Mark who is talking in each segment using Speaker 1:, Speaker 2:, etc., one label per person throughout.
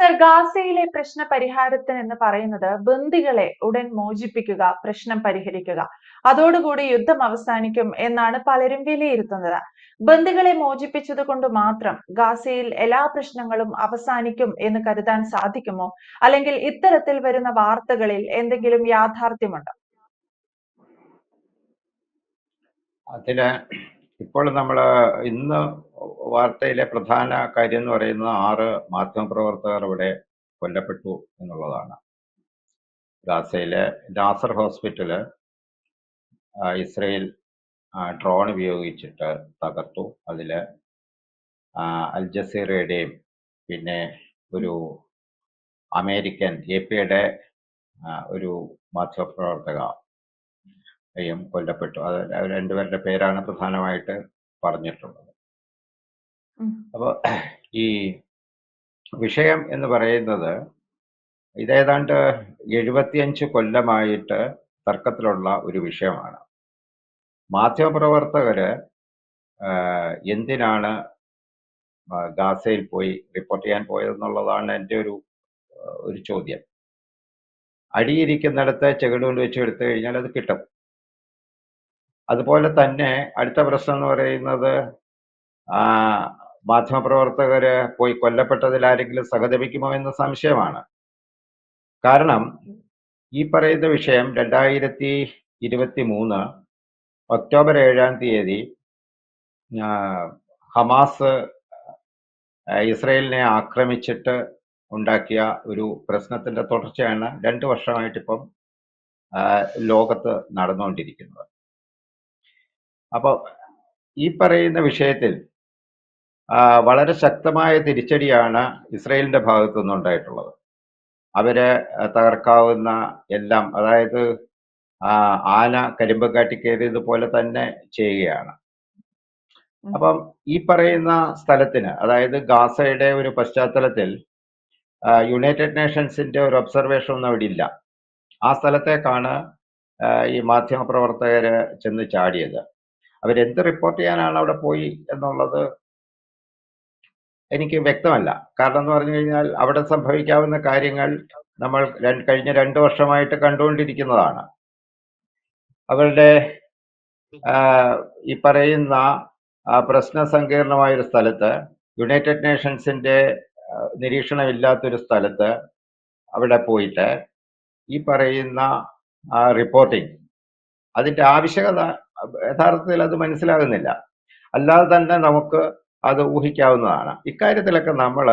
Speaker 1: Sir, ഗാസയിലെ പ്രശ്ന പരിഹാരത്തിന് എന്ന് പറയുന്നത് ബന്ദികളെ ഉടൻ മോചിപ്പിക്കുക, പ്രശ്നം പരിഹരിക്കുക, അതോടുകൂടി യുദ്ധം അവസാനിക്കും എന്നാണ് പലരും വിലയിരുത്തുന്നത്. ബന്ദികളെ മോചിപ്പിച്ചത് കൊണ്ട് മാത്രം ഗാസയിൽ എല്ലാ പ്രശ്നങ്ങളും അവസാനിക്കും എന്ന് കരുതാൻ സാധിക്കുമോ? അല്ലെങ്കിൽ ഇത്തരത്തിൽ വരുന്ന വാർത്തകളിൽ എന്തെങ്കിലും യാഥാർത്ഥ്യമുണ്ടോ?
Speaker 2: അതില് ഇപ്പോൾ നമ്മൾ ഇന്ന് വാർത്തയിലെ പ്രധാന കാര്യം എന്ന് പറയുന്നത് 6 മാധ്യമപ്രവർത്തകർ ഇവിടെ കൊല്ലപ്പെട്ടു എന്നുള്ളതാണ്. ഗാസയിലെ നാസർ ഹോസ്പിറ്റല് ഇസ്രയേൽ ഡ്രോൺ ഉപയോഗിച്ചിട്ട് തകർത്തു. അതിൽ അൽ ജസീറയുടെയും പിന്നെ ഒരു അമേരിക്കൻ AP-യുടെ ഒരു മാധ്യമപ്രവർത്തകയും കൊല്ലപ്പെട്ടു. അത് രണ്ടുപേരുടെ പേരാണ് പ്രധാനമായിട്ട് പറഞ്ഞിട്ടുള്ളത്. അപ്പോൾ ഈ വിഷയം എന്ന് പറയുന്നത് ഇതേതാണ്ട് 75 കൊല്ലമായിട്ട് തർക്കത്തിലുള്ള ഒരു വിഷയമാണ്. മാധ്യമപ്രവർത്തകര് എന്തിനാണ് ഗാസയിൽ പോയി റിപ്പോർട്ട് ചെയ്യാൻ പോയതെന്നുള്ളതാണ് എൻ്റെ ഒരു ചോദ്യം. അടിയിരിക്കുന്നിടത്ത് ചെകിടുകൊണ്ട് വെച്ച് എടുത്തു കഴിഞ്ഞാൽ അത് കിട്ടും. അതുപോലെ തന്നെ അടുത്ത പ്രശ്നം എന്ന് പറയുന്നത് മാധ്യമപ്രവർത്തകര് പോയി കൊല്ലപ്പെട്ടതിൽ ആരെങ്കിലും സഹതപിക്കുമോ എന്ന സംശയമാണ്. കാരണം ഈ പറയുന്ന വിഷയം 2023 ഒക്ടോബർ 7-ാം തീയതി ഹമാസ് ഇസ്രയേലിനെ ആക്രമിച്ചിട്ട് ഉണ്ടാക്കിയ ഒരു പ്രശ്നത്തിന്റെ തുടർച്ചയാണ് 2 വർഷമായിട്ടിപ്പം ലോകത്ത് നടന്നുകൊണ്ടിരിക്കുന്നത്. അപ്പോൾ ഈ പറയുന്ന വിഷയത്തിൽ വളരെ ശക്തമായ തിരിച്ചടിയാണ് ഇസ്രയേലിന്റെ ഭാഗത്തു നിന്നുണ്ടായിട്ടുള്ളത്. അവര് തകർക്കാവുന്ന എല്ലാം, അതായത് ആന കരിമ്പ് കാട്ടിക്കയറിയതുപോലെ തന്നെ ചെയ്യുകയാണ്. അപ്പം ഈ പറയുന്ന സ്ഥലത്തിന്, അതായത് ഗാസയുടെ ഒരു പശ്ചാത്തലത്തിൽ യുണൈറ്റഡ് നേഷൻസിന്റെ ഒരു ഒബ്സർവേഷൻ ഒന്നും അവിടെ ഇല്ല. ആ സ്ഥലത്തേക്കാണ് ഈ മാധ്യമപ്രവർത്തകര് ചെന്ന് ചാടിയത്. അവരെന്ത് റിപ്പോർട്ട് ചെയ്യാനാണ് അവിടെ പോയി എന്നുള്ളത് എനിക്ക് വ്യക്തമല്ല. കാരണം എന്ന് പറഞ്ഞു കഴിഞ്ഞാൽ അവിടെ സംഭവിക്കാവുന്ന കാര്യങ്ങൾ നമ്മൾ കഴിഞ്ഞ 2 വർഷമായിട്ട് കണ്ടുകൊണ്ടിരിക്കുന്നതാണ്. അവരുടെ ഈ പറയുന്ന പ്രശ്ന സങ്കീർണമായൊരു സ്ഥലത്ത്, യുണൈറ്റഡ് നേഷൻസിന്റെ നിരീക്ഷണമില്ലാത്തൊരു സ്ഥലത്ത് അവിടെ പോയിട്ട് ഈ പറയുന്ന റിപ്പോർട്ടിംഗ്, അതിന്റെ ആവശ്യകത യഥാർത്ഥത്തിൽ അത് മനസ്സിലാകുന്നില്ല. അല്ലാതെ തന്നെ നമുക്ക് അത് ഊഹിക്കാവുന്നതാണ്. ഇക്കാര്യത്തിലൊക്കെ നമ്മൾ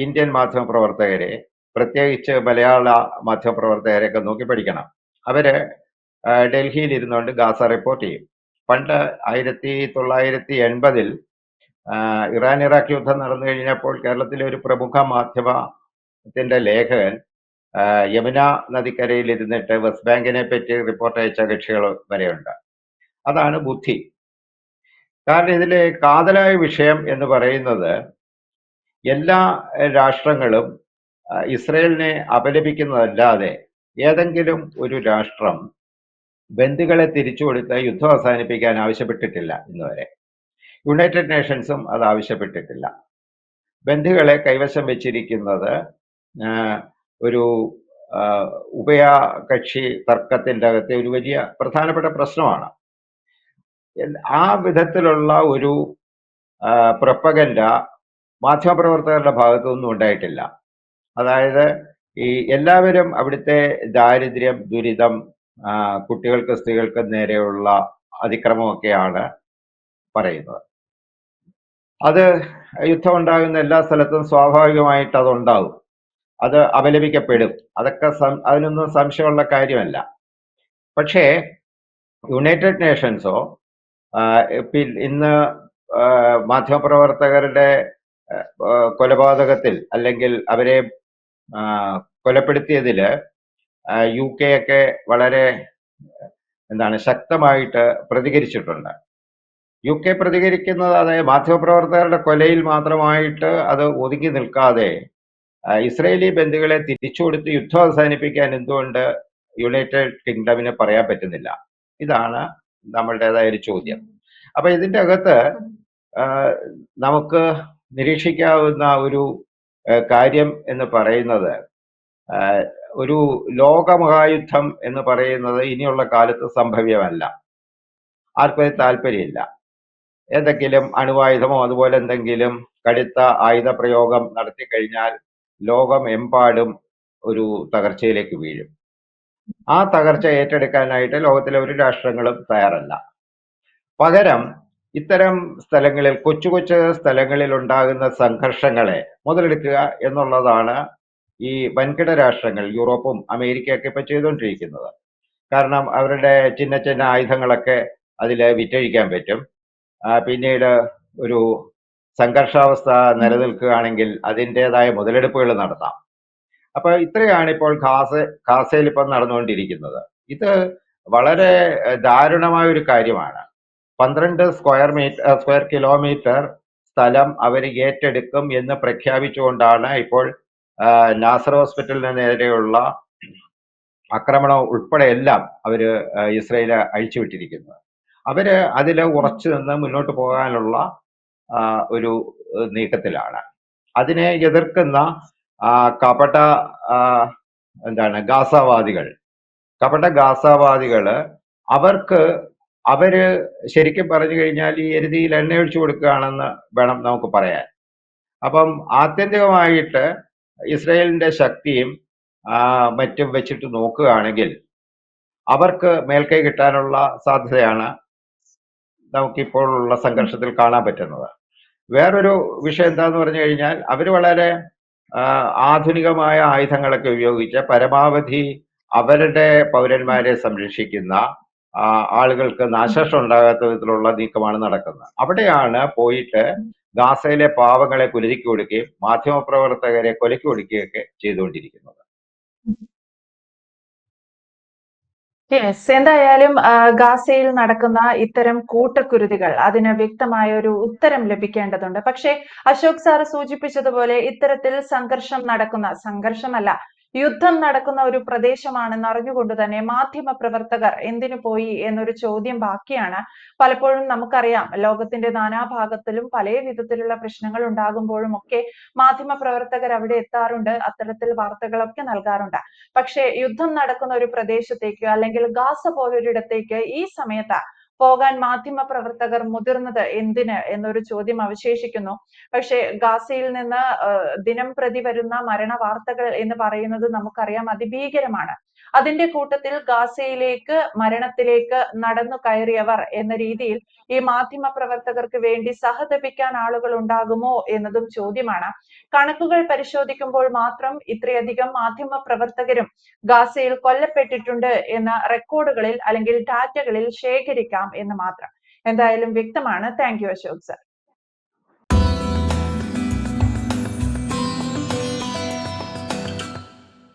Speaker 2: ഇന്ത്യൻ മാധ്യമപ്രവർത്തകരെ, പ്രത്യേകിച്ച് മലയാള മാധ്യമപ്രവർത്തകരെയൊക്കെ നോക്കി പഠിക്കണം. അവര് ഡൽഹിയിൽ ഇരുന്നുകൊണ്ട് ഗാസ റിപ്പോർട്ട് ചെയ്യും. പണ്ട് 1980-ൽ ഇറാൻ ഇറാഖ് യുദ്ധം നടന്നു കഴിഞ്ഞപ്പോൾ കേരളത്തിലെ ഒരു പ്രമുഖ മാധ്യമത്തിന്റെ ലേഖകൻ യമുന നദിക്കരയിൽ ഇരുന്നിട്ട് വെസ്റ്റ് ബാങ്കിനെ പറ്റി റിപ്പോർട്ട് അയച്ച കക്ഷികൾ വരെയുണ്ട്. അതാണ് ബുദ്ധി. കാരണം ഇതിലെ കാതലായ വിഷയം എന്ന് പറയുന്നത്, എല്ലാ രാഷ്ട്രങ്ങളും ഇസ്രയേലിനെ അപലപിക്കുന്നതല്ലാതെ ഏതെങ്കിലും ഒരു രാഷ്ട്രം ബന്ദികളെ തിരിച്ചു കൊടുത്ത് യുദ്ധം അവസാനിപ്പിക്കാൻ ആവശ്യപ്പെട്ടിട്ടില്ല ഇന്നുവരെ. യുണൈറ്റഡ് നേഷൻസും അത് ആവശ്യപ്പെട്ടിട്ടില്ല. ബന്ദികളെ കൈവശം വെച്ചിരിക്കുന്നത് ഒരു ഉഭയകക്ഷി തർക്കത്തിൻ്റെ അകത്തെ ഒരു വലിയ പ്രധാനപ്പെട്ട പ്രശ്നമാണ്. ആ വിധത്തിലുള്ള ഒരു പ്രൊപ്പഗൻഡ മാധ്യമപ്രവർത്തകരുടെ ഭാഗത്തുനിന്നും ഉണ്ടായിട്ടില്ല. അതായത് ഈ എല്ലാവരും അവിടുത്തെ ദാരിദ്ര്യം, ദുരിതം, കുട്ടികൾക്ക് സ്ത്രീകൾക്ക് നേരെയുള്ള അതിക്രമമൊക്കെയാണ് പറയുന്നത്. അത് യുദ്ധം ഉണ്ടാകുന്ന എല്ലാ സ്ഥലത്തും സ്വാഭാവികമായിട്ട് അതുണ്ടാകും, അത് അപലപിക്കപ്പെടും. അതൊക്കെ അതിനൊന്നും സംശയമുള്ള കാര്യമല്ല. പക്ഷേ യുണൈറ്റഡ് നേഷൻസോ ഇന്ന് മാധ്യമപ്രവർത്തകരുടെ കൊലപാതകത്തിൽ അല്ലെങ്കിൽ അവരെ കൊലപ്പെടുത്തിയതിൽ UK ഒക്കെ വളരെ ശക്തമായിട്ട് പ്രതികരിച്ചിട്ടുണ്ട്. UK പ്രതികരിക്കുന്നത്, അതായത് മാധ്യമപ്രവർത്തകരുടെ കൊലയിൽ മാത്രമായിട്ട് അത് ഒതുങ്ങി നിൽക്കാതെ ഇസ്രയേലി ബന്ദികളെ തിരിച്ചു കൊടുത്ത് യുദ്ധം അവസാനിപ്പിക്കാൻ എന്തുകൊണ്ട് യുണൈറ്റഡ് കിങ്ഡമിന് പറയാൻ പറ്റുന്നില്ല? ഇതാണ് നമ്മളുടേതായ ഒരു ചോദ്യം. അപ്പൊ ഇതിന്റെ അകത്ത് നമുക്ക് നിരീക്ഷിക്കാവുന്ന ഒരു കാര്യം എന്ന് പറയുന്നത് ഒരു ലോകമഹായുദ്ധം എന്ന് പറയുന്നത് ഇനിയുള്ള കാലത്ത് സംഭവ്യമല്ല. ആർക്കും താല്പര്യമില്ല. എന്തെങ്കിലും അണുവായുധമോ അതുപോലെ എന്തെങ്കിലും കടുത്ത ആയുധ പ്രയോഗം നടത്തി കഴിഞ്ഞാൽ ലോകമെമ്പാടും ഒരു തകർച്ചയിലേക്ക് വീഴും. ആ തകർച്ച ഏറ്റെടുക്കാനായിട്ട് ലോകത്തിലെ ഒരു രാഷ്ട്രങ്ങളും തയ്യാറല്ല. പകരം ഇത്തരം സ്ഥലങ്ങളിൽ കൊച്ചു കൊച്ചു സ്ഥലങ്ങളിൽ ഉണ്ടാകുന്ന സംഘർഷങ്ങളെ മുതലെടുക്കുക എന്നുള്ളതാണ് ഈ വൻകിട രാഷ്ട്രങ്ങൾ യൂറോപ്പും അമേരിക്കയൊക്കെ ഇപ്പൊ ചെയ്തുകൊണ്ടിരിക്കുന്നത്. കാരണം അവരുടെ ചിന്ന ചിന്ന ആയുധങ്ങളൊക്കെ അതിൽ വിറ്റഴിക്കാൻ പറ്റും. പിന്നീട് ഒരു സംഘർഷാവസ്ഥ നിലനിൽക്കുകയാണെങ്കിൽ അതിൻ്റെതായ മുതലെടുപ്പുകൾ നടത്താം. അപ്പൊ ഇത്രയാണ് ഇപ്പോൾ ഖാസയിൽ ഇപ്പം നടന്നുകൊണ്ടിരിക്കുന്നത്. ഇത് വളരെ ദാരുണമായ ഒരു കാര്യമാണ്. 12 സ്ക്വയർ കിലോമീറ്റർ സ്ഥലം അവർ ഏറ്റെടുക്കും എന്ന് പ്രഖ്യാപിച്ചുകൊണ്ടാണ് ഇപ്പോൾ നാസർ ഹോസ്പിറ്റലിന് നേരെയുള്ള ആക്രമണം ഉൾപ്പെടെ എല്ലാം അവര് ഇസ്രയേല് അഴിച്ചുവിട്ടിരിക്കുന്നത്. അവര് അതിൽ ഉറച്ചു നിന്ന് മുന്നോട്ട് പോകാനുള്ള ഒരു നീക്കത്തിലാണ്. അതിനെ എതിർക്കുന്ന കപട ഗാസാവാദികള് അവര് ശരിക്കും പറഞ്ഞു കഴിഞ്ഞാൽ ഈ എരുതിയിൽ എണ്ണയൊഴിച്ചു കൊടുക്കുകയാണെന്ന് വേണം നമുക്ക് പറയാൻ. അപ്പം ആത്യന്തികമായിട്ട് ഇസ്രയേലിന്റെ ശക്തിയും മറ്റും വെച്ചിട്ട് നോക്കുകയാണെങ്കിൽ അവർക്ക് മേൽക്കൈ കിട്ടാനുള്ള സാധ്യതയാണ് നമുക്കിപ്പോഴുള്ള സംഘർഷത്തിൽ കാണാൻ പറ്റുന്നത്. വേറൊരു വിഷയം എന്താന്ന് പറഞ്ഞു കഴിഞ്ഞാൽ അവർ വളരെ ആധുനികമായ ആയുധങ്ങളൊക്കെ ഉപയോഗിച്ച് പരമാവധി അവരുടെ പൗരന്മാരെ സംരക്ഷിക്കുന്ന ആളുകൾക്ക് നാശനഷ്ടം ഉണ്ടാകാത്ത വിധത്തിലുള്ള നീക്കമാണ് നടക്കുന്നത്. അവിടെയാണ് പോയിട്ട് ഗാസയിലെ പാവങ്ങളെ കുരുതിക്ക് കൊടുക്കുകയും മാധ്യമപ്രവർത്തകരെ കൊലയ്ക്ക് കൊടുക്കുകയൊക്കെ ചെയ്തുകൊണ്ടിരിക്കുന്നത്.
Speaker 1: യെസ്, എന്തായാലും ഗാസയിൽ നടക്കുന്ന ഇത്തരം കൂട്ടക്കുരുതികൾ അതിന് വ്യക്തമായ ഒരു ഉത്തരം ലഭിക്കേണ്ടതുണ്ട്. പക്ഷേ അശോക് സാർ സൂചിപ്പിച്ചതുപോലെ ഇത്തരത്തിൽ സംഘർഷമല്ല, യുദ്ധം നടക്കുന്ന ഒരു പ്രദേശമാണെന്ന് അറിഞ്ഞുകൊണ്ട് തന്നെ മാധ്യമ പ്രവർത്തകർ എന്തിനു പോയി എന്നൊരു ചോദ്യം ബാക്കിയാണ്. പലപ്പോഴും നമുക്കറിയാം, ലോകത്തിന്റെ നാനാഭാഗത്തിലും പല വിധത്തിലുള്ള പ്രശ്നങ്ങൾ ഉണ്ടാകുമ്പോഴും ഒക്കെ മാധ്യമ പ്രവർത്തകർ അവിടെ എത്താറുണ്ട്, അത്തരത്തിൽ വാർത്തകളൊക്കെ നൽകാറുണ്ട്. പക്ഷേ യുദ്ധം നടക്കുന്ന ഒരു പ്രദേശത്തേക്ക് അല്ലെങ്കിൽ ഗാസ പോലൊരിടത്തേക്ക് ഈ സമയത്ത് പോകാൻ മാധ്യമ പ്രവർത്തകർ മുതിർന്നത് എന്തിന് എന്നൊരു ചോദ്യം അവശേഷിക്കുന്നു. പക്ഷേ ഗാസയിൽ നിന്ന് ദിനം പ്രതി വരുന്ന മരണ വാർത്തകൾ എന്ന് പറയുന്നത് നമുക്കറിയാം അതിഭീകരമാണ്. അതിന്റെ കൂട്ടത്തിൽ ഗാസയിലേക്ക് മരണത്തിലേക്ക് നടന്നു കയറിയവർ എന്ന രീതിയിൽ ഈ മാധ്യമ പ്രവർത്തകർക്ക് വേണ്ടി സഹതപിക്കാൻ ആളുകൾ ഉണ്ടാകുമോ എന്നതും ചോദ്യമാണ്. കണക്കുകൾ പരിശോധിക്കുമ്പോൾ മാത്രം ഇത്രയധികം മാധ്യമ പ്രവർത്തകരും ഗാസയിൽ കൊല്ലപ്പെട്ടിട്ടുണ്ട് എന്ന റെക്കോർഡുകളിൽ അല്ലെങ്കിൽ ഡാറ്റകളിൽ ശേഖരിക്കാം എന്ന് മാത്രം. എന്തായാലും വ്യക്തമാണ്. Thank you Ashok sir.